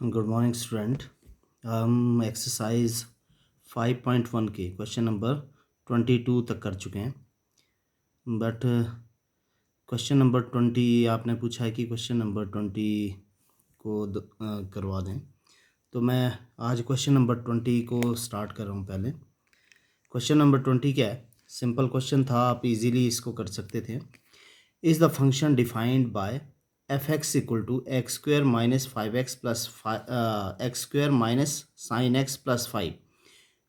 Good morning student. हम exercise 5.1 के question number 22 तक कर चुके हैं। बट क्वेश्चन नंबर 20 आपने पूछा है कि क्वेश्चन नंबर 20 को करवा दें, तो मैं आज क्वेश्चन नंबर 20 को स्टार्ट कर रहा हूँ। पहले क्वेश्चन नंबर 20 क्या है? सिंपल क्वेश्चन था, आप इजीली इसको कर सकते थे। Is the function defined by f x equal to x square minus 5x plus x square minus sine x plus 5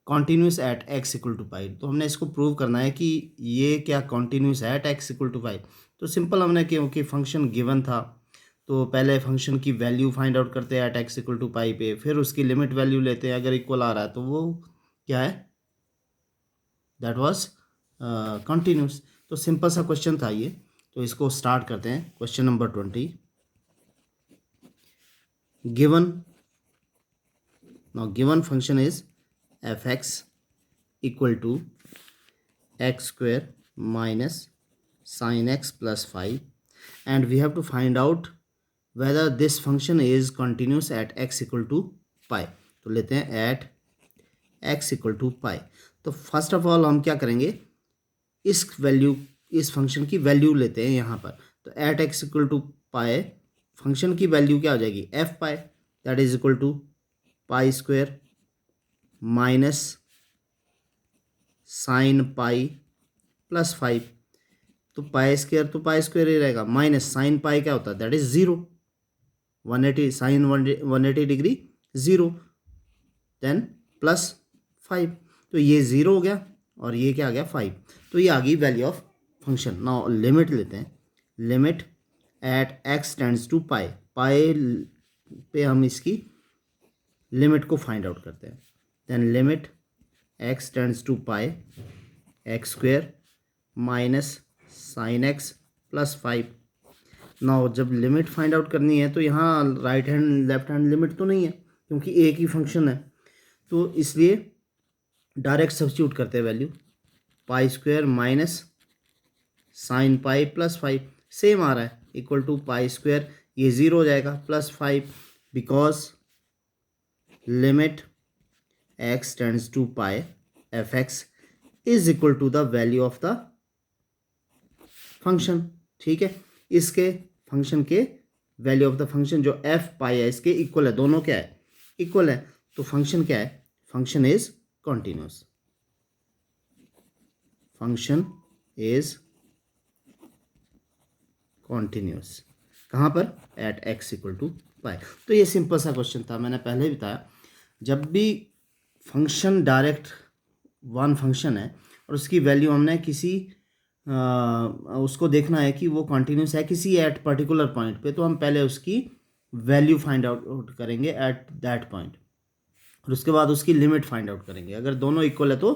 continuous at x equal to 5। तो हमने इसको प्रूव करना है कि ये क्या कॉन्टीन्यूस है एट एक्स इक्वल टू 5। तो सिंपल हमने क्योंकि फंक्शन गिवन था, तो पहले फंक्शन की वैल्यू फाइंड आउट करते हैं एट एक्स इक्वल टू 5 पे, फिर उसकी लिमिट वैल्यू लेते हैं। अगर इक्वल आ रहा है तो वो क्या है, दैट वाज कॉन्टीन्यूस। तो सिंपल सा क्वेश्चन था ये। तो इसको स्टार्ट करते हैं। Question number 20 given, now given function is fx equal to x square minus sin x plus 5, and we have to find out whether this function is continuous at x equal to pi। तो लेते हैं at x equal to pi। तो first of all हम क्या करेंगे, इस function की value लेते हैं यहाँ पर। तो at x equal to pi function की वैल्यू क्या हो जाएगी, f pi, that is equal to pi square minus sine pi plus 5। तो पाई स्क्वेयर ही रहेगा, माइनस साइन पाई क्या होता है, that is 0। 180 sine 180 degree 0, then plus 5। तो ये 0 हो गया और ये क्या आ गया 5। तो ये आ गई value of function. Now limit लेते हैं। Limit at x tends to pi, pi पे हम इसकी लिमिट को फाइंड आउट करते हैं। Then limit x tends to pi x square minus sine x plus 5। Now जब लिमिट फाइंड आउट करनी है तो यहाँ right hand left hand limit तो नहीं है, क्योंकि एक ही फंक्शन है। तो इसलिए डायरेक्ट सब्स्टिट्यूट करते हैं value, pi square minus sine pi plus 5 same आ रहा है, इक्वल टू पाई स्क्वेयर, ये 0 हो जाएगा, plus 5, because limit x tends to pi f x is equal to the value of the function. ठीक है, इसके फंक्शन के वैल्यू ऑफ द फंक्शन जो एफ पाई है इसके इक्वल है, दोनों क्या है, इक्वल है। तो फंक्शन क्या है, function is continuous, function is continuous. कहाँ पर, एट एक्स इक्वल टू पाई। तो ये सिंपल सा क्वेश्चन था, मैंने पहले ही बताया। जब भी फंक्शन डायरेक्ट वन फंक्शन है और उसकी वैल्यू हमने किसी उसको देखना है कि वो कॉन्टिन्यूस है किसी एट पर्टिकुलर पॉइंट पे, तो हम पहले उसकी वैल्यू फाइंड आउट करेंगे एट दैट पॉइंट, और उसके बाद उसकी लिमिट फाइंड आउट करेंगे। अगर दोनों इक्वल है तो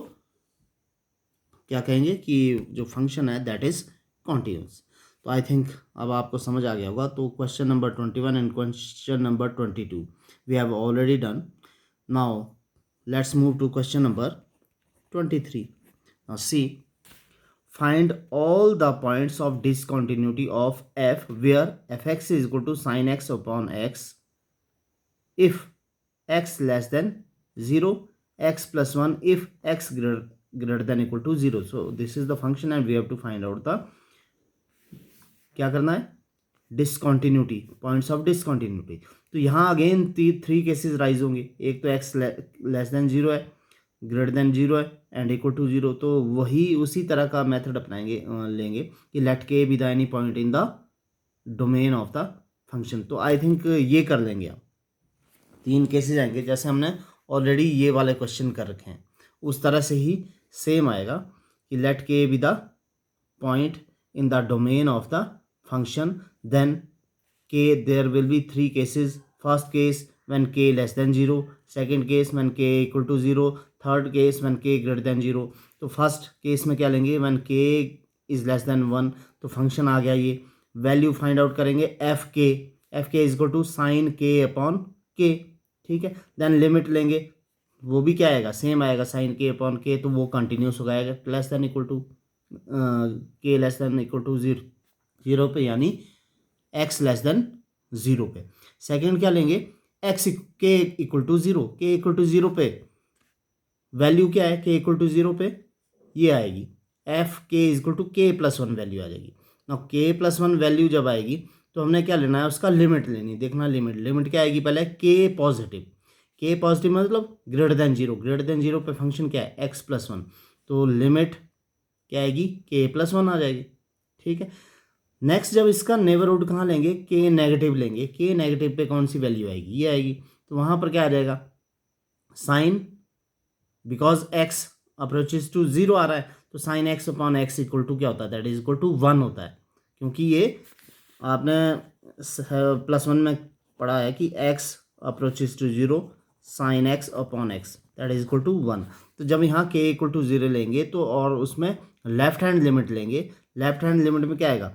क्या कहेंगे कि जो फंक्शन है दैट इज कॉन्टिन्यूस। तो आई थिंक अब आपको समझ आ गया होगा। तो question number 21 and question number 22 we have already done. Now let's move to question number 23। Now see, find all the points of discontinuity of f where fx is equal to sin x upon x if x less than 0, x plus 1 if x greater than equal to 0। so this is the function and we have to find out the, क्या करना है, discontinuity, points of discontinuity. तो यहाँ again 3 cases rise होंगे। एक तो x less then 0 है, greater than 0 है एंड इक्वल टू 0। तो वही उसी तरह का मेथड अपनाएंगे, लेंगे कि लेट के be the any point in the domain of the function. तो आई थिंक ये कर लेंगे आप। 3 केसेस आएंगे जैसे हमने ऑलरेडी ये वाले क्वेश्चन कर रखे हैं, उस तरह से ही सेम आएगा कि लेट के be the point in the domain of the function, then k, there will be 3 cases. First case when k less than 0, second case when k equal to 0, third case when k greater than 0। तो first case में क्या लेंगे, when k is less than 1, तो function आ गया ये। Value find out करेंगे F के इज इक्वल टू साइन के अपॉन के। ठीक है, देन लिमिट लेंगे, वो भी क्या आएगा, सेम आएगा, साइन के अपॉन के, तो वो कंटिन्यूस हो जाएगा लेस देन इक्वल टू के लेस देन इक्वल टू 0 पे, यानी एक्स लेस देन 0 पे। सेकेंड क्या लेंगे, एक्स के इक्वल टू ज़ीरो, के इक्वल टू ज़ीरो पे वैल्यू क्या है, के इक्वल टू ज़ीरो पे ये आएगी एफ के इक्वल टू के प्लस वन वैल्यू आ जाएगी ना। के प्लस वन वैल्यू जब आएगी तो हमने क्या लेना है, उसका लिमिट लेनी, देखना लिमिट, लिमिट क्या आएगी पहले, के पॉजिटिव, के पॉजिटिव मतलब greater than zero, greater than zero पे फंक्शन क्या है, एक्स प्लस वन, तो लिमिट क्या आएगी, के प्लस वन आ जाएगी। ठीक है, नेक्स्ट जब इसका नेबरहुड कहाँ लेंगे, के नेगेटिव लेंगे, के नेगेटिव पे कौन सी वैल्यू आएगी, ये आएगी, तो वहाँ पर क्या आ जाएगा, sine, because x approaches to zero आ रहा है तो sine x upon x equal to क्या होता है, that is equal to one होता है, क्योंकि ये आपने प्लस वन में पढ़ा है कि x approaches to zero sine x upon x that is equal to one. तो जब यहाँ के इक्वल टू जीरो लेंगे तो और उसमें लेफ्ट हैंड लिमिट लेंगे, लेफ्ट हैंड लिमिट में क्या आएगा,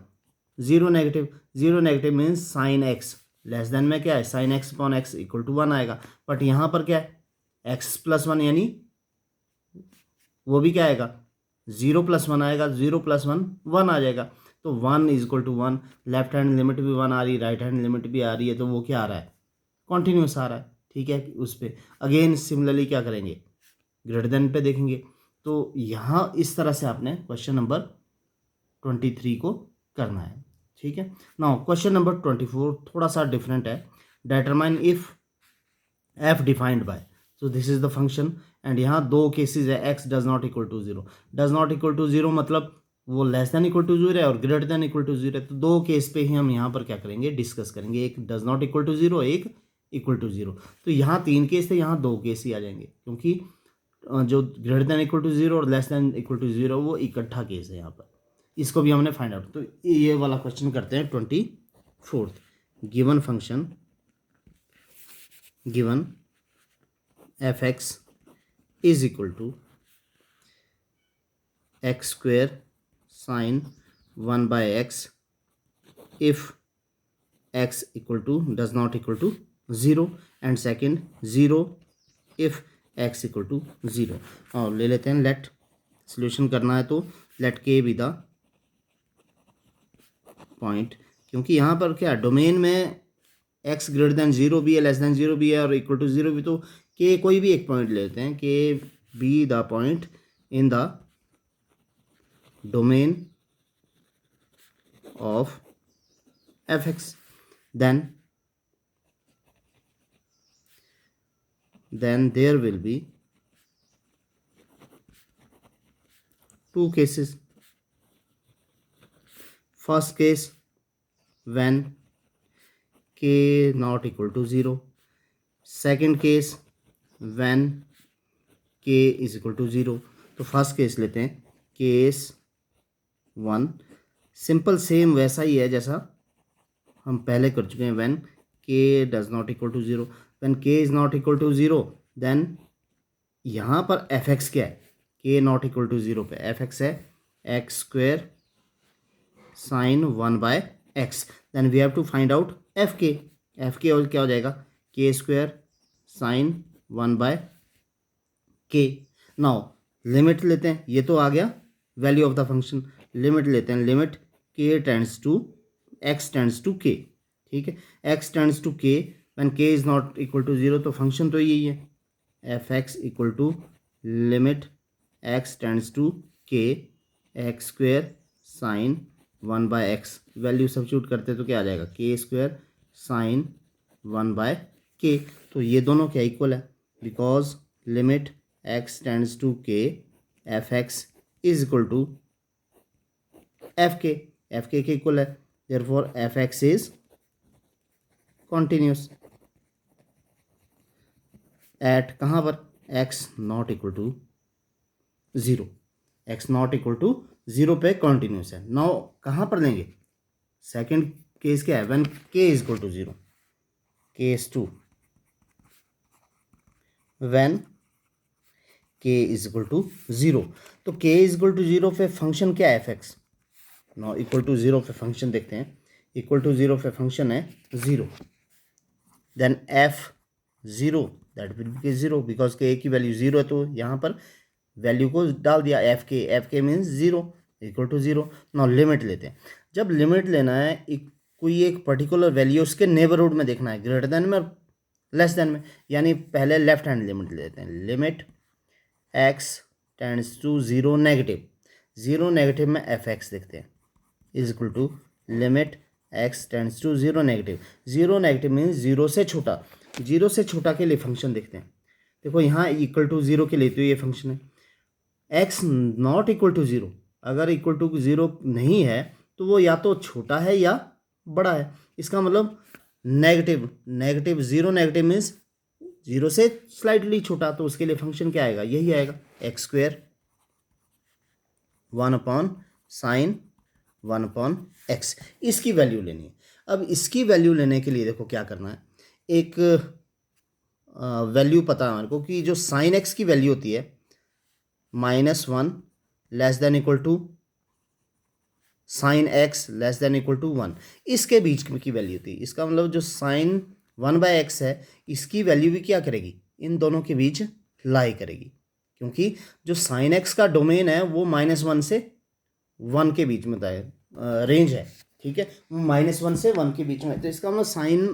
zero negative, zero negative means sine x less than में क्या है, sine x upon x equal to one आएगा, बट यहाँ पर क्या है एक्स प्लस वन यानी वो भी क्या आएगा, जीरो प्लस वन आएगा, जीरो प्लस वन वन आ जाएगा, तो one is equal to one, left hand limit भी वन आ रही है, राइट हैंड लिमिट भी आ रही है, तो वो क्या आ रहा है, कॉन्टिन्यूस आ रहा है। ठीक है, उस पर अगेन सिमिलरली क्या करेंगे, ग्रेटर देन पे देखेंगे। तो यहाँ इस तरह से आपने क्वेश्चन नंबर 23 को करना है। ठीक है, नाउ क्वेश्चन नंबर 24 थोड़ा सा डिफरेंट है, determine if f defined by, so this is the function and यहाँ दो केसेस है, x does not equal to zero, does not equal to zero मतलब वो less than equal to zero है और greater than equal to zero है, तो दो केस पे ही हम यहाँ पर क्या करेंगे, डिस्कस करेंगे, एक does not equal to zero, एक इक्वल टू जीरो। तो यहाँ तीन केस थे, यहाँ दो केस ही आ जाएंगे, क्योंकि जो greater than equal to zero और less than equal to zero वो इकट्ठा केस है यहाँ पर, इसको भी हमने फाइंड आउट। तो ये वाला क्वेश्चन करते हैं 24th, given function, given f x is equal to x square sine one by x if x equal to does not equal to zero and second zero if x equal to zero. और ले लेते हैं late, solution करना है तो late के be the point, क्योंकि यहाँ पर क्या डोमेन में एक्स ग्रेटर देन जीरो भी है, लेस देन जीरो भी है और इक्वल टू जीरो भी, तो के कोई भी एक पॉइंट लेते हैं, k be the point in the domain of F x, then there will be two cases. First case when k not equal to 0, second case when k is equal to 0। तो first case लेते हैं, case one, simple same वैसा ही है जैसा हम पहले कर चुके हैं, when k does not equal to 0, when k is not equal to 0 then यहाँ पर एफ एक्स क्या है, k नॉट इक्वल टू 0 पे एफ एक्स है x square sine one by x, then we have to find out f k और क्या हो जाएगा, k square sine one by k. Now limit लेते हैं, ये तो आ गया value of the function, limit लेते हैं, limit k tends to x tends to k. ठीक है, x tends to k when k is not equal to 0, तो फंक्शन तो यही है f x equal to limit x tends to k x square sine one by x, value substitute करते तो क्या आ जाएगा, k square sine one by के, तो ये दोनों क्या इक्वल है, because limit x tends to k f x is equal to f k equal है, therefore f x is continuous at कहाँ पर, x not equal to 0, x not equal to 0 पे कॉन्टिन्यूस है। नाउ कहाँ पर लेंगे, second case क्या है, when k is equal to 0, case 2 when k is equal to 0, तो के इज इक्वल टू 0 पे फंक्शन क्या है f x, now equal to 0 पे फंक्शन देखते हैं, इक्वल टू 0 पे फंक्शन है 0, then f 0 that will be 0, because k की वैल्यू 0 है, तो यहाँ पर वैल्यू को डाल दिया f k means 0 equal to 0। Now limit लेते हैं, जब लिमिट लेना है कोई एक पर्टिकुलर वैल्यू उसके नेबरहुड में देखना है, ग्रेटर देन में लेस देन में, यानी पहले लेफ्ट हैंड लिमिट लेते हैं, limit x tends to zero negative, zero negative में एफ एक्स देखते हैं is equal to limit x tends to zero negative, zero negative means zero से छोटा, ज़ीरो से छोटा के लिए फंक्शन देखते हैं। देखो यहाँ इक्वल टू ज़ीरो के लिए तो ये फंक्शन है, x not equal to zero, अगर इक्वल टू ज़ीरो नहीं है तो वो या तो छोटा है या बड़ा है, इसका मतलब negative, negative zero negative means zero से स्लाइटली छोटा, तो उसके लिए फंक्शन क्या आएगा, यही आएगा x square one upon sine one upon x, इसकी वैल्यू लेनी है। अब इसकी वैल्यू लेने के लिए देखो क्या करना है, एक वैल्यू पता है हमारे को कि जो साइन एक्स की वैल्यू होती है -1 less than equal to sine x less than equal to 1, इसके बीच की वैल्यू थी। इसका मतलब जो साइन 1/x है इसकी वैल्यू भी क्या करेगी, इन दोनों के बीच लाई करेगी, क्योंकि जो साइन एक्स का डोमेन है वो -1 से 1 के बीच में रेंज है, ठीक है, -1 से 1 के बीच में, तो इसका मतलब साइन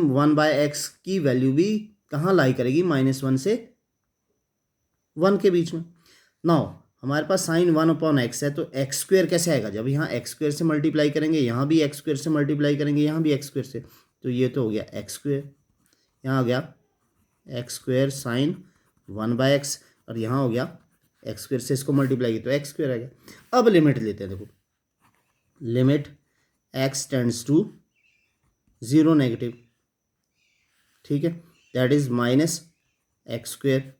1/x की वैल्यू भी कहाँ लाई करेगी, -1 से 1 के बीच में। नाउ हमारे पास साइन 1/x है, तो एक्स स्क्वेयर कैसे आएगा, जब यहाँ एक्स स्क्वेयर से मल्टीप्लाई करेंगे, यहाँ भी एक्स स्क्वेयर से मल्टीप्लाई करेंगे, यहाँ भी एक्स स्क्वेयर से, तो ये तो हो गया एक्स स्क्वेयर, यहाँ हो गया एक्स स्क्वेयर साइन 1/x, और यहाँ हो गया एक्स स्क्वेयर से इसको मल्टीप्लाई किया तो एक्स स्क्वेयर आ गया। अब लिमिट लेते हैं, देखो limit x tends to zero negative, ठीक है, that is minus x square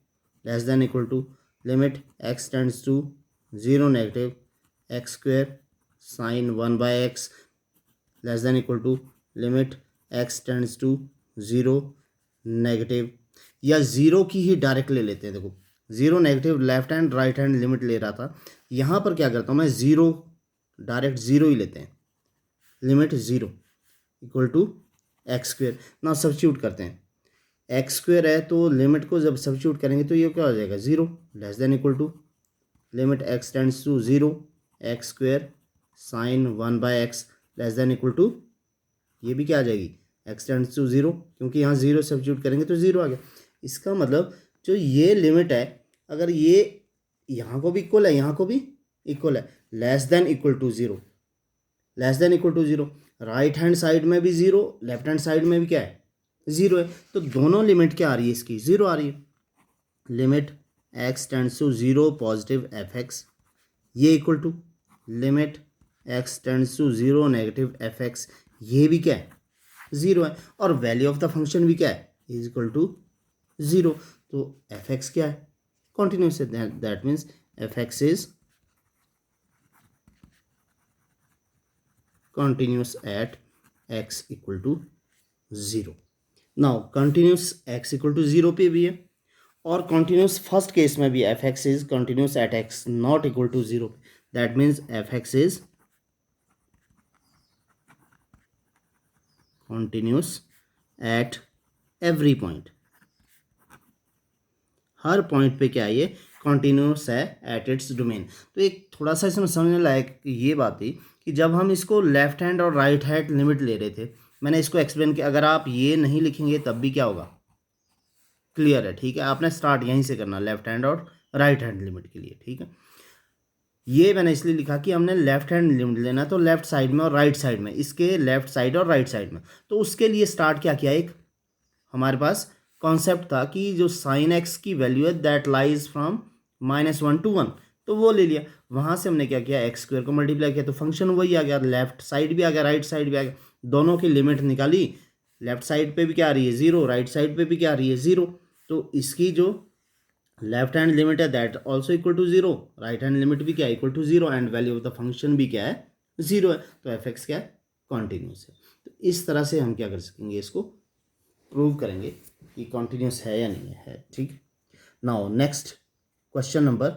less than equal to limit x tends to zero negative x square sine 1/x less than equal to limit x tends to zero negative, या zero की ही direct ले लेते हैं। देखो zero negative left hand right hand limit ले रहा था, यहाँ पर क्या करता हूँ मैं, ज़ीरो डायरेक्ट ज़ीरो ही लेते हैं, limit zero equal to x square, ना सब्स्टिट्यूट करते हैं, एक्स स्क्वेयर है तो लिमिट को जब सब्स्टिट्यूट करेंगे तो ये क्या हो जाएगा, zero less than equal to limit x tends to zero x square sine 1/x less than equal to, ये भी क्या आ जाएगी एक्स टेंड्स टू ज़ीरो, क्योंकि यहाँ ज़ीरो सब्स्टिट्यूट करेंगे तो ज़ीरो आ गया। इसका मतलब जो ये लिमिट है, अगर ये यहाँ को भी इक्वल है यहाँ को भी इक्वल है, less than equal to zero, less than equal to zero, right hand side में भी ज़ीरो लेफ्ट हैंड साइड में भी क्या है ज़ीरो है, तो दोनों लिमिट क्या आ रही है इसकी, ज़ीरो आ रही है। Limit x tends to zero positive f x, ये equal to limit x tends to zero negative f x, ये भी क्या है ज़ीरो है, और वैल्यू ऑफ द फंक्शन भी क्या है इज इक्वल टू ज़ीरो, तो एफ एक्स क्या है कॉन्टिन्यूस है, that means f x is continuous at x equal to zero. Now continuous x equal to zero पे भी है, और कंटिन्यूस फर्स्ट केस में भी f x is continuous at x not equal to zero, that means f x is continuous at every point, हर point पे क्या है ये कॉन्टिन्यूस है एट इट्स डोमेन। तो एक थोड़ा सा इसमें समझने लायक ये बात थी कि जब हम इसको लेफ्ट हैंड और राइट हैंड लिमिट ले रहे थे, मैंने इसको एक्सप्लेन किया, अगर आप ये नहीं लिखेंगे तब भी क्या होगा, क्लियर है, ठीक है, आपने स्टार्ट यहीं से करना लेफ्ट हैंड और राइट हैंड लिमिट के लिए, ठीक है। ये मैंने इसलिए लिखा कि हमने लेफ्ट हैंड लिमिट लेना तो लेफ्ट साइड में और राइट साइड में, इसके लेफ्ट साइड और राइट साइड में, तो उसके लिए स्टार्ट क्या किया, एक हमारे पास कॉन्सेप्ट था कि जो साइन एक्स की वैल्यू है दैट लाइज फ्रॉम -1 to 1, तो वो ले लिया, वहाँ से हमने क्या किया एक्स स्क्वेयर को मल्टीप्लाई किया तो फंक्शन वही आ गया, लेफ्ट साइड भी आ गया राइट साइड भी आ गया, दोनों की लिमिट निकाली, लेफ्ट साइड पे भी क्या आ रही है ज़ीरो, राइट साइड पे भी क्या आ रही है ज़ीरो, तो इसकी जो लेफ्ट हैंड लिमिट है that also equal to zero, right hand limit भी क्या है equal to zero, and value of the function भी क्या है ज़ीरो है, तो एफ एक्स क्या है कॉन्टिन्यूस है। तो इस तरह से हम क्या कर सकेंगे, इसको प्रूव करेंगे कि कॉन्टिन्यूस है या नहीं है, ठीक। नाउ नेक्स्ट क्वेश्चन नंबर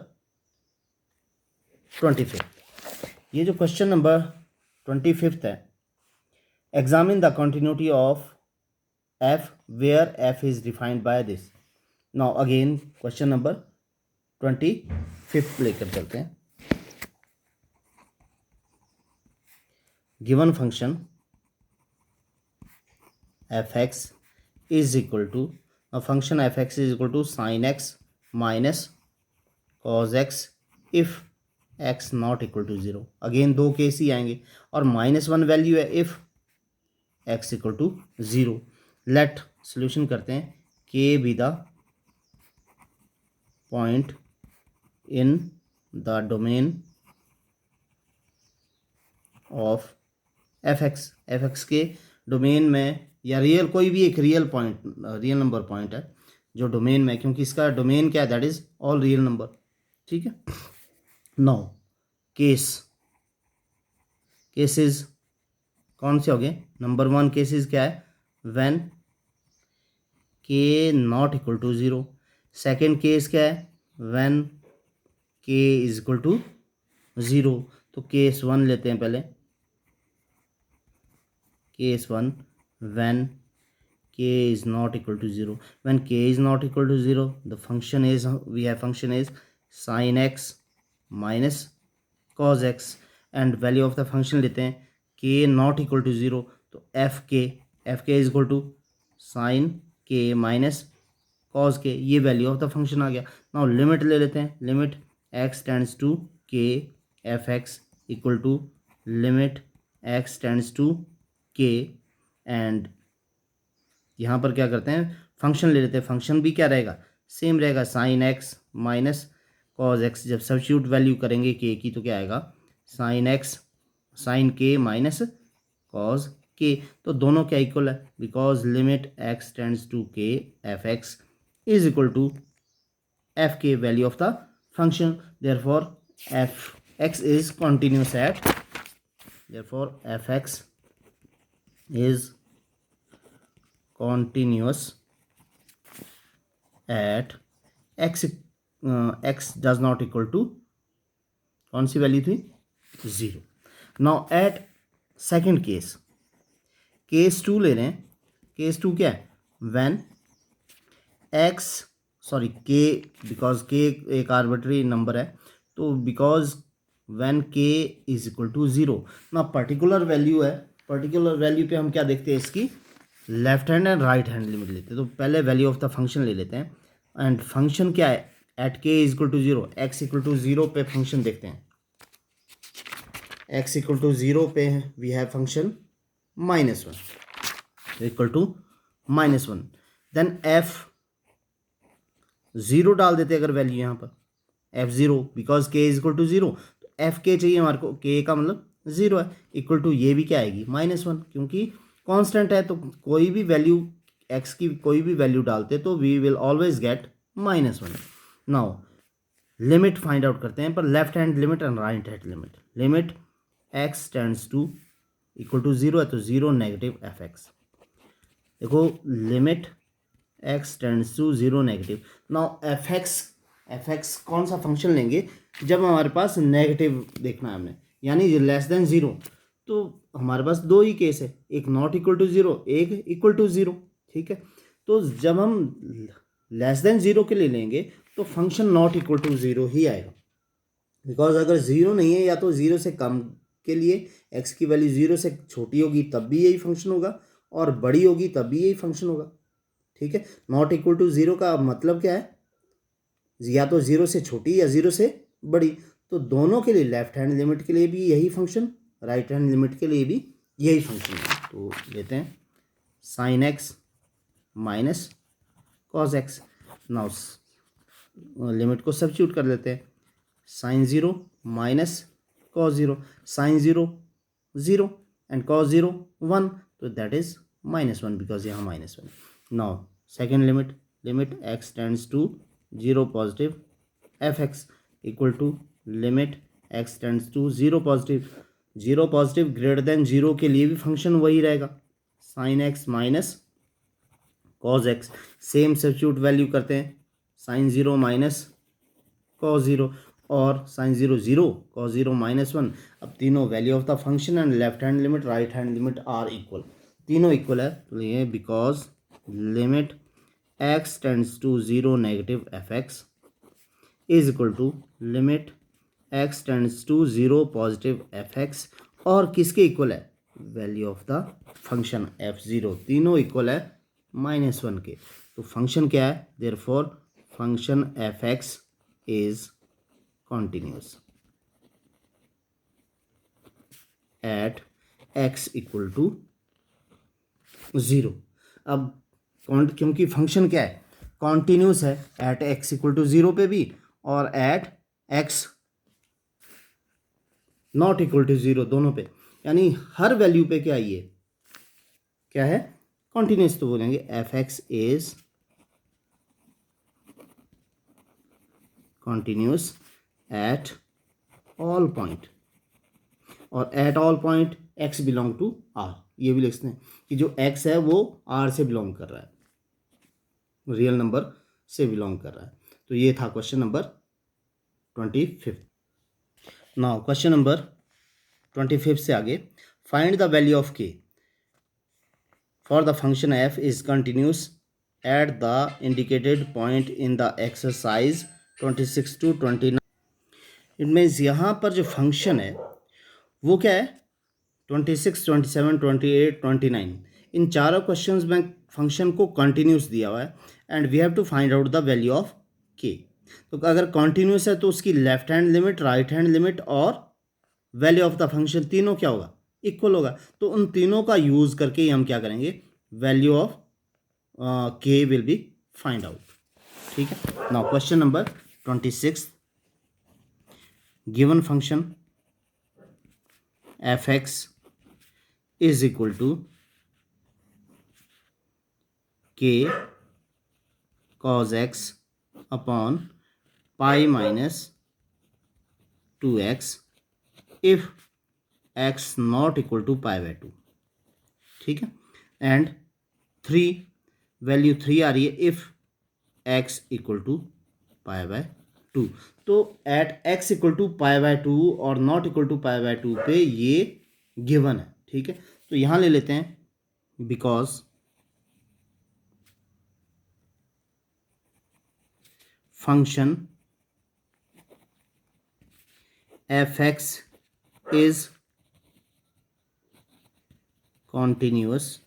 25, ये जो क्वेश्चन नंबर 25 है, examine the continuity of f where f is defined by this. Now again question number 25 लेकर चलते हैं। Given function f x is equal to, function f x is equal to sine x minus cos x if x not equal to zero. Again दो case ही आएंगे और -1 value है if x equal to zero. Let solution करते हैं, k be the point in the domain of F x के domain में, या रियल कोई भी एक real point, real number point है जो डोमेन में, क्योंकि इसका डोमेन क्या है, that is all real number. ठीक है, नो केसेस कौन से हो गए? नंबर 1 केसेस क्या है? When k not equal to zero. Second case क्या है? When k is equal to zero. तो केस 1 लेते हैं पहले। Case 1, when k is not equal to 0. When k is not equal to 0, the function is, we have function is sin x minus cos x, and value of the function लेते हैं k not equal to 0, तो f k is equal to sin k minus cos k, ये value of the function आ गया। Now limit ले लेते हैं, limit x tends to k f x equal to limit x tends to k, and यहाँ पर क्या करते हैं, फंक्शन ले लेते हैं। फंक्शन भी क्या रहेगा? सेम रहेगा, sine x minus cos x. जब सब्स्टिट्यूट वैल्यू करेंगे के की तो क्या आएगा? साइन के माइनस कॉज के। तो दोनों क्या इक्वल है? Because limit x tends to k f x is equal to f k, value of the function. Therefore f x is continuous at, therefore f x is continuous at x x does not equal to, कौन सी value थी? 0. Now at second case 2 ले रहे हैं। Case 2 क्या है? When x, sorry k, because k एक arbitrary number है, तो because when k is equal to 0। ना पर्टिकुलर वैल्यू है, पर्टिकुलर वैल्यू पे हम क्या देखते हैं, इसकी left hand and right hand limit लेते हैं। तो पहले वैल्यू ऑफ द फंक्शन ले लेते हैं, एंड फंक्शन क्या है? At k is equal to 0, x equal to 0 पे फंक्शन देखते हैं। एक्स इक्वल टू 0 पे we have function -1 equal to -1। Then f 0 डाल देते हैं अगर वैल्यू यहाँ पर, f 0, because k is equal to 0, तो एफ के चाहिए हमारे को, के का मतलब 0 है, इक्वल टू ये भी क्या आएगी? -1, क्योंकि कांस्टेंट है। तो कोई भी वैल्यू एक्स की कोई भी वैल्यू डालते तो we will always get -1। Now limit find out करते हैं, पर left hand limit and right hand limit. Limit x tends to equal to 0 है, तो 0 नेगेटिव एफ एक्स। देखो limit x tends to 0 negative. Now f x कौन सा function लेंगे जब हमारे पास नेगेटिव देखना है हमने, यानी लेस देन 0। तो हमारे पास दो ही केस है, एक नॉट इक्वल टू 0, एक इक्वल टू 0। ठीक है, तो जब हम लेस देन 0 के लिए लेंगे तो फंक्शन नॉट इक्वल टू 0 ही आएगा, बिकॉज अगर 0 नहीं है, या तो 0 से कम के लिए एक्स की वैल्यू 0 से छोटी होगी तब भी यही फंक्शन होगा, और बड़ी होगी तब भी यही फंक्शन होगा। ठीक है, नॉट इक्वल टू 0 का मतलब क्या है? या तो 0 से छोटी या 0 से बड़ी। तो दोनों के लिए, लेफ्ट हैंड लिमिट के लिए भी यही फंक्शन, राइट हैंड लिमिट के लिए भी यही फंक्शन है। तो लेते हैं sine x minus cos x. Now limit को सब्स्टिट्यूट कर लेते हैं, sine 0 minus cos 0, sine 0 0 and cos 0 1, तो दैट इज -1, बिकॉज यहाँ -1। Now second limit x tends to 0 positive f x equal to limit x tends to 0 positive greater than 0 के लिए भी function वही रहेगा, sine x minus cos x. Same substitute value करते हैं, sine 0 minus cos 0 और sign 0 0 cos 0 -1। अब तीनों value of the function and left hand limit right hand limit are equal, तीनों इक्वल है। तो ये because limit x tends to 0 negative f x is equal to limit x tends to 0 positive f x, और किसके equal है? Value of the function f0 तीनों equal है -1 के, तो फंक्शन क्या है, therefore function f(x) is continuous at x equal to 0। अब क्योंकि फंक्शन क्या है, कॉन्टिन्यूस है एट x इक्वल टू 0 पे भी और at x not equal to 0 दोनों पे, यानी हर वैल्यू पे क्या ये क्या है, कॉन्टिन्यूस। तो बोलेंगे f(x) is continuous at all point, और at all point x belong to r, ये भी लिखते हैं कि जो x है वो r से बिलोंग कर रहा है, रियल नंबर से बिलोंग कर रहा है। तो ये था question number 25। Now question number 25 से आगे, find the value of k for the function f is continuous at the indicated point in the exercise 26 to 29। It means यहाँ पर जो फंक्शन है वो क्या है, 26, 27, 28, 29, इन चारों क्वेश्चंस में फंक्शन को कंटिन्यूस दिया हुआ है and we have to find out the value of k. तो अगर कंटिन्यूस है तो उसकी left hand limit, right hand limit और वैल्यू ऑफ द फंक्शन तीनों क्या होगा, इक्वल होगा। तो उन तीनों का यूज़ करके ही हम क्या करेंगे, value of k will be find out. ठीक है, now question number 26, given function f(x) is equal to k cos x upon pi minus 2x if x not equal to π/2। ठीक है, एंड 3 वैल्यू 3 आ रही है इफ x इक्वल टू π/2। तो eight x equal to π/2 और not equal to π/2 पे ये given है। ठीक है, तो यहाँ ले लेते हैं because function f(x) is continuous,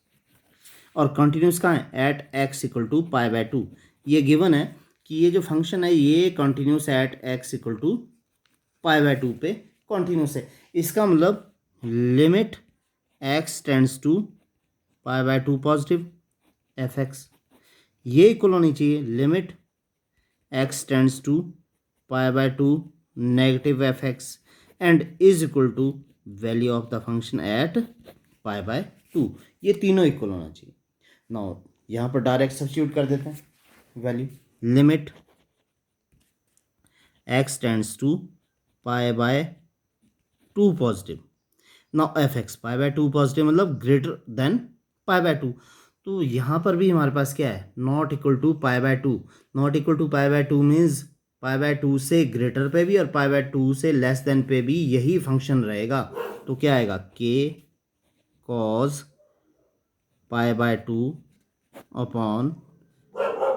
और कॉन्टिन्यूस कहाँ है, एट x इक्वल टू π/2। ये गिवन है कि ये जो फंक्शन है ये continuous at x equal to π/2 पे कॉन्टिन्यूस है। इसका मतलब limit x tends to π/2 positive f(x), ये इक्वल होनी चाहिए limit x tends to π/2 negative f(x) and is equal to value of the function at π/2। ये तीनों इक्वल होना चाहिए। नाउ यहाँ पर डायरेक्ट सब्स्टिट्यूट कर देते हैं value, limit x tends to π/2 positive, now f(x) π/2 positive मतलब ग्रेटर देन π/2। तो यहाँ पर भी हमारे पास क्या है, not equal to π/2, not equal to π/2 means π/2 से ग्रेटर पे भी और π/2 से लेस देन पे भी यही फंक्शन रहेगा। तो क्या आएगा, k cos π/2 upon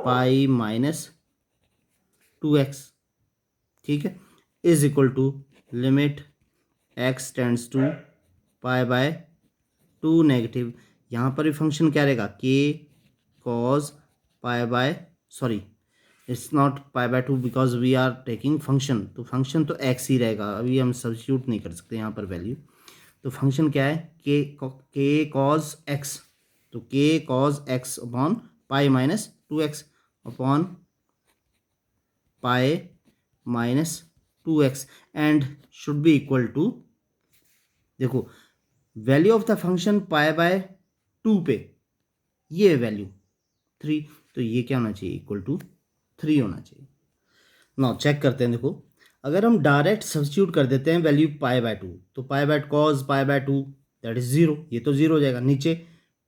pi minus 2x। ठीक है, is equal to limit x tends to π/2 negative, यहाँ पर भी फंक्शन क्या रहेगा, k cos it's not π/2 because we are taking function, तो फंक्शन तो x ही रहेगा, अभी हम सब्स्टिट्यूट नहीं कर सकते यहाँ पर वैल्यू। तो फंक्शन क्या है, k cos x, तो k cos x upon pi minus 2x upon pi minus 2x and should be equal to, देखो वैल्यू ऑफ द फंक्शन π/2 पे ये वैल्यू 3, तो ये क्या होना चाहिए, इक्वल टू 3 होना चाहिए। नाउ चेक करते हैं, देखो अगर हम डायरेक्ट सब्स्टिट्यूट कर देते हैं वैल्यू π/2, तो cos π/2 दैट इज 0, ये तो 0 हो जाएगा। नीचे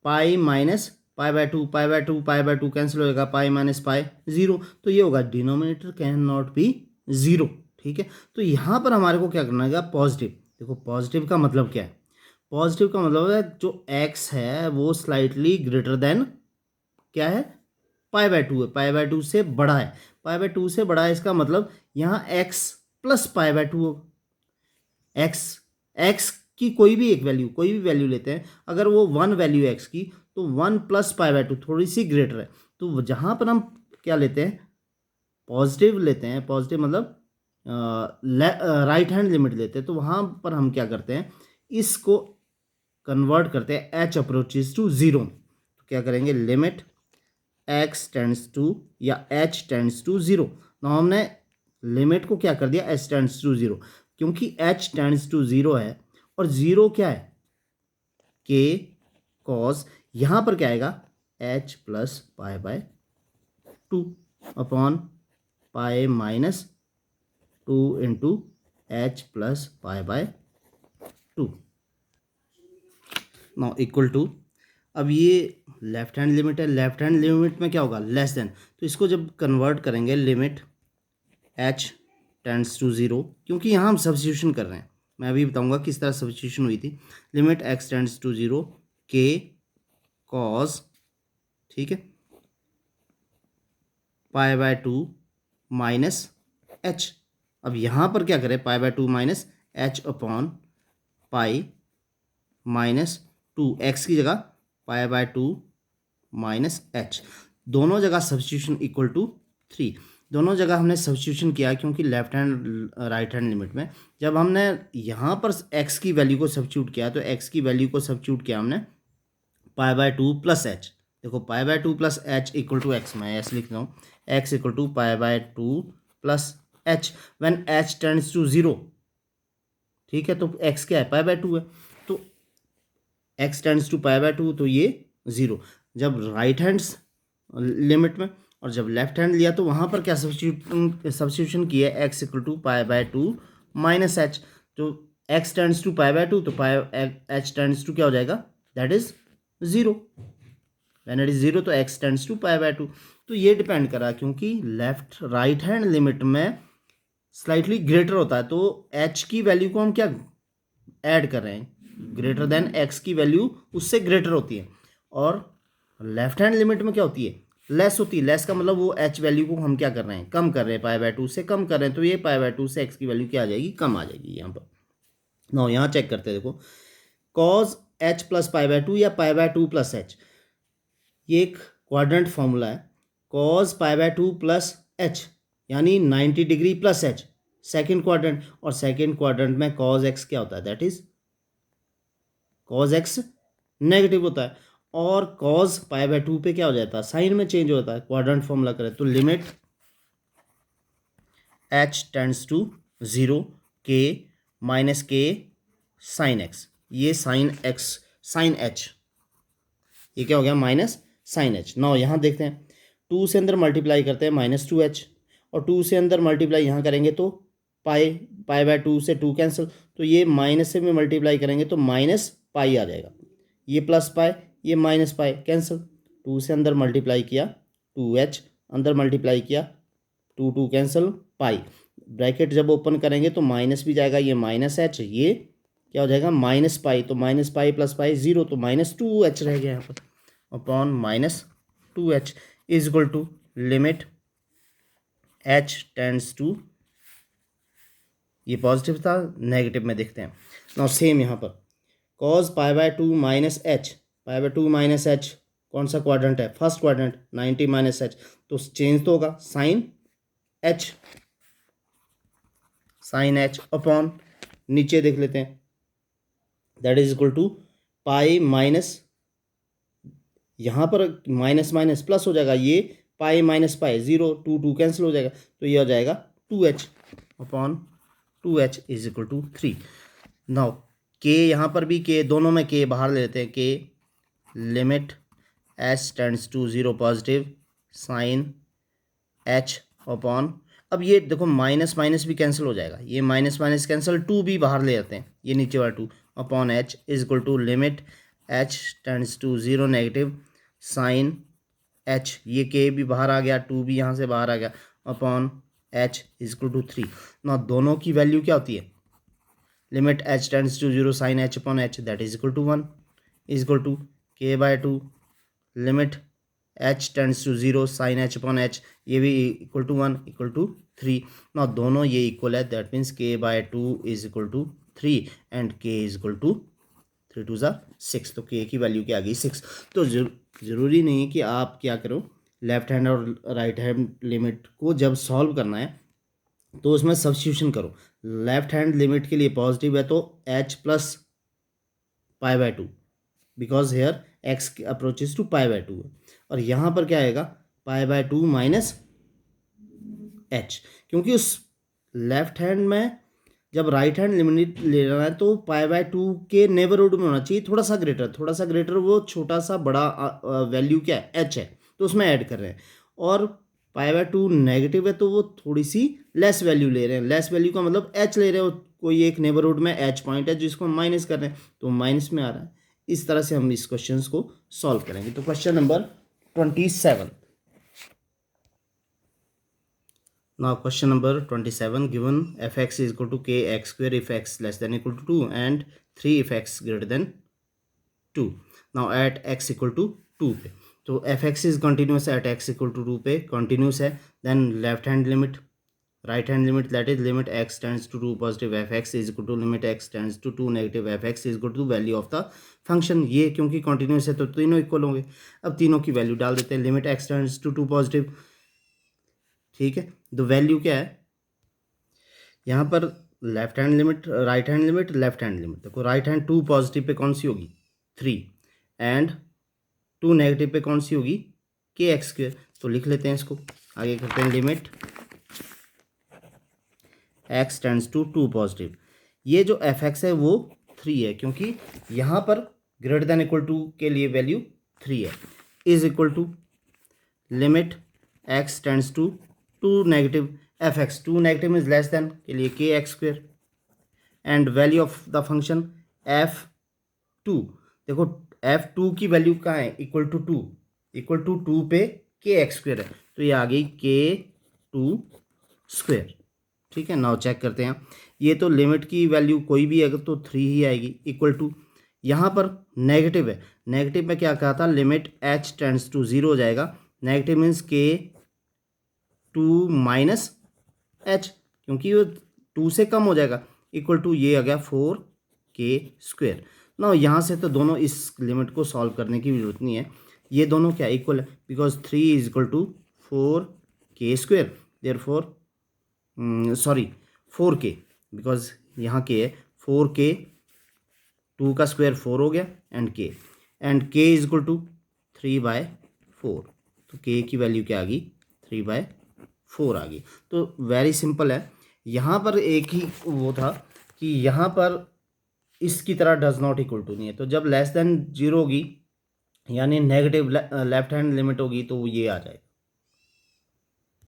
पाई माइनस π/2 कैंसिल हो जाएगा, पाई माइनस पाई 0, तो ये होगा डिनोमिनेटर कैन नॉट बी 0। ठीक है, तो यहाँ पर हमारे को क्या करना है, पॉजिटिव। देखो पॉजिटिव का मतलब क्या है, पॉजिटिव का मतलब है जो x है वो स्लाइटली ग्रेटर देन क्या है, π/2 है, π/2 से बड़ा है, π/2 से बड़ा है, इसका मतलब यहाँ x प्लस π/2 होगा। x की कोई भी वैल्यू लेते हैं, अगर वो 1 वैल्यू एक्स की, तो 1 प्लस पाई बाय 2 थोड़ी सी ग्रेटर है, तो जहाँ पर हम क्या लेते हैं, पॉजिटिव लेते हैं, पॉजिटिव मतलब राइट हैंड लिमिट लेते हैं, तो वहाँ पर हम क्या करते हैं, इसको कन्वर्ट करते हैं एच अप्रोचेज टू ज़ीरो। तो क्या करेंगे, लिमिट एक्स टेंड्स टू या एच टेंड्स टू ज़ीरो। तो हमने लिमिट को क्या कर दिया, एच टेंड्स टू ज़ीरो, क्योंकि एच टेंड्स टू ज़ीरो है और ज़ीरो क्या है, के कॉस, यहाँ पर क्या आएगा, h plus pi by 2 upon pi minus 2 into h plus pi by 2 now equal to, अब ये लेफ्ट हैंड लिमिट है, लेफ्ट हैंड लिमिट में क्या होगा, लेस देन, तो इसको जब कन्वर्ट करेंगे limit h tends to zero, क्योंकि यहाँ हम सब्स्टिट्यूशन कर रहे हैं, मैं अभी बताऊंगा किस तरह सब्स्टिट्यूशन हुई थी, limit x tends to zero के कॉस, ठीक है, पाई बाय 2 माइनस एच। अब यहाँ पर क्या करें, पाई by 2 minus H upon pi minus 2, x की जगह पाई बाय 2 माइनस एच, दोनों जगह सब्स्टिट्यूशन इक्वल टू 3, दोनों जगह हमने सब्स्टिट्यूशन किया, क्योंकि left hand right hand limit में जब हमने यहाँ पर एक्स की वैल्यू को सब्स्टिट्यूट किया, तो एक्स की वैल्यू को सब्स्टिट्यूट किया हमने पाई बाय 2 प्लस एच, देखो pi by 2 plus h equal to x, मैं ऐसे लिख रहा हूँ, x equal to pi by 2 plus h, when h tends to zero, ठीक है, तो एक्स क्या है, पाई बाय 2 है, तो x tends to pi by 2, तो ये ज़ीरो, जब राइट हैंड लिमिट में, और जब लेफ्ट हैंड लिया तो वहाँ पर क्या सब्स्टिट्यूशन किया है, x equal to pi by 2 minus h, तो x tends to pi by 2, तो पाई एच टेंड्स टू क्या हो जाएगा, that is zero, when it is zero तो x tends to pi by 2, तो ये डिपेंड करा, क्योंकि लेफ्ट राइट हैंड लिमिट में स्लाइटली ग्रेटर होता है, तो एच की वैल्यू को हम क्या ऐड कर रहे हैं, ग्रेटर देन एक्स की वैल्यू उससे ग्रेटर होती है, और लेफ्ट हैंड लिमिट में क्या होती है, लेस होती है, लेस का मतलब वो एच वैल्यू को हम क्या कर रहे हैं, कम कर रहे हैं, पाई बाय 2 से कम कर रहे हैं, तो ये पाई बाय 2 से एक्स की वैल्यू क्या आ जाएगी, कम आ जाएगी यहाँ पर। नो यहाँ चेक करते हैं, देखो cause H plus pi by 2 या पाई बाय 2 प्लस एच, ये एक क्वाड्रेंट फॉर्मूला है, cause pi by 2 plus H यानी 90 degree plus H, second quadrant, और सेकेंड क्वाड्रेंट में कॉज एक्स क्या होता है, that is cos x negative होता है, और कॉज पाई बाय 2 पे क्या हो जाता है, साइन में चेंज होता है, क्वाड्रेंट फॉर्मूला करें तो limit h tends to zero के माइनस के साइन एक्स, ये साइन एक्स साइन एच, ये क्या हो गया, माइनस साइन एच। नाउ यहाँ देखते हैं, 2 से अंदर मल्टीप्लाई करते हैं माइनस 2h, और 2 से अंदर मल्टीप्लाई यहाँ करेंगे तो पाई पाई बाय 2 से 2 कैंसिल, तो ये माइनस से भी मल्टीप्लाई करेंगे तो माइनस पाई आ जाएगा, ये प्लस पाई ये माइनस पाई कैंसिल, 2 से अंदर मल्टीप्लाई किया 2h, अंदर मल्टीप्लाई किया 2 2 कैंसिल, पाई, ब्रैकेट जब ओपन करेंगे तो माइनस भी जाएगा, ये माइनस एच, ये क्या हो जाएगा माइनस पाई, तो minus pi plus pi zero, तो माइनस 2h रह गया यहाँ पर, upon minus 2h is equal to limit h tends to, ये पॉजिटिव था, नेगेटिव में देखते हैं। नाउ सेम यहाँ पर cos pi by 2 minus h, pi by 2 minus h कौन सा क्वाड्रेंट है, फर्स्ट क्वाड्रेंट, 90 माइनस एच, तो चेंज तो होगा sine h, sine h upon नीचे देख लेते हैं, that is equal to pi minus, यहाँ पर माइनस माइनस प्लस हो जाएगा, ये pi minus pi zero, 2 2 cancel हो जाएगा, तो ये हो जाएगा 2h upon 2h is equal to 3। Now के यहाँ पर भी के, दोनों में के बाहर ले लेते हैं, के limit h tends to zero positive sine h upon, अब ये देखो माइनस माइनस भी कैंसिल हो जाएगा, ये माइनस माइनस कैंसिल, 2 भी बाहर ले जाते हैं, ये नीचे वाला 2 upon h is equal to limit h tends to zero negative sine h, ये k भी बाहर आ गया, 2 भी यहाँ से बाहर आ गया, upon h is equal to 3। ना दोनों की वैल्यू क्या होती है, limit h tends to zero sine h upon h that is equal to 1 is equal to k by 2 limit h tends to zero sine h upon h, ये भी equal to 1 equal to 3। ना दोनों ये equal है, that means k by 2 is equal to 3 and k is equal to 3 2 ज़ा 6, तो k की value क्या आ गई 6। तो ज़रूरी नहीं है कि आप क्या करो, लेफ्ट हैंड और राइट हैंड लिमिट को जब सॉल्व करना है तो उसमें सब्स्टिट्यूशन करो। लेफ्ट हैंड लिमिट के लिए पॉजिटिव है तो h plus pi by 2, because here x approaches to pi by 2 है, और यहाँ पर क्या आएगा पाई बाय 2 माइनस h, क्योंकि उस लेफ्ट हैंड में जब राइट हैंड लिमिट ले रहा है तो पाई बाय 2 के नेबरहुड में होना चाहिए थोड़ा सा ग्रेटर, वो छोटा सा बड़ा वैल्यू क्या है h है, तो उसमें ऐड कर रहे हैं। और पाई बाय 2 नेगेटिव है तो वो थोड़ी सी लेस वैल्यू ले रहे हैं, लेस वैल्यू का मतलब h ले रहे हो, कोई एक नेबरहुड में h पॉइंट है जिसको हम माइनस कर रहे हैं तो माइनस में आ रहा है। इस तरह से हम इस क्वेश्चन को सॉल्व करेंगे। तो question number 27, now question number 27, given fx is equal to kx square if x less than equal to 2 and 3 if x greater than 2। now at x equal to 2 पे, तो fx is continuous at x equal to 2 पे continuous है, then left hand limit right hand limit, that is limit x tends to 2 positive fx is equal to limit x tends to 2 negative fx is equal to value of the function। ये क्योंकि continuous है तो तीनों equal होंगे, अब तीनों की value डाल देते हैं। Limit x tends to 2 positive, ठीक है, तो वैल्यू क्या है यहाँ पर left hand limit right hand limit left hand limit, देखो राइट हैंड 2 पॉजिटिव पे कौन सी होगी 3 एंड 2 नेगेटिव पे कौन सी होगी के एक्स स्क्वेयर, तो लिख लेते हैं इसको, आगे करते हैं limit x tends to 2 positive, ये जो एफ एक्स है वो 3 है क्योंकि यहाँ पर ग्रेटर देन इक्वल टू के लिए वैल्यू 3 है, is equal to limit x tends to 2 negative f x, 2 negative is less than के लिए k x square and value of the function f2, देखो f2 की वैल्यू कहाँ है इक्वल टू 2 पे के एक्स स्क्वेयर है, तो ये आ गई k2 स्क्वेयर। ठीक है, नाउ चेक करते हैं, ये तो लिमिट की वैल्यू कोई भी अगर तो 3 ही आएगी इक्वल टू, यहाँ पर नेगेटिव है, नेगेटिव में क्या कहा था लिमिट h टेंड्स टू 0 हो जाएगा, negative means k2 minus h, क्योंकि वो 2 से कम हो जाएगा, इक्वल टू ये आ गया 4k स्क्वेयर। ना यहाँ से तो दोनों इस लिमिट को सॉल्व करने की जरूरत नहीं है, ये दोनों क्या इक्वल है, because 3 is equal to 4k square, therefore sorry 4k, बिकॉज यहाँ के है 4k, 2 का स्क्वायर 4 हो गया and k is equal to 3/4, तो k की वैल्यू क्या आ गई 3/4 आ गई। तो वेरी सिंपल है, यहाँ पर एक ही वो था कि यहाँ पर इसकी तरह डज नॉट इक्वल टू नहीं है, तो जब लेस देन 0 होगी यानी नेगेटिव लेफ्ट हैंड लिमिट होगी तो ये आ जाएगा।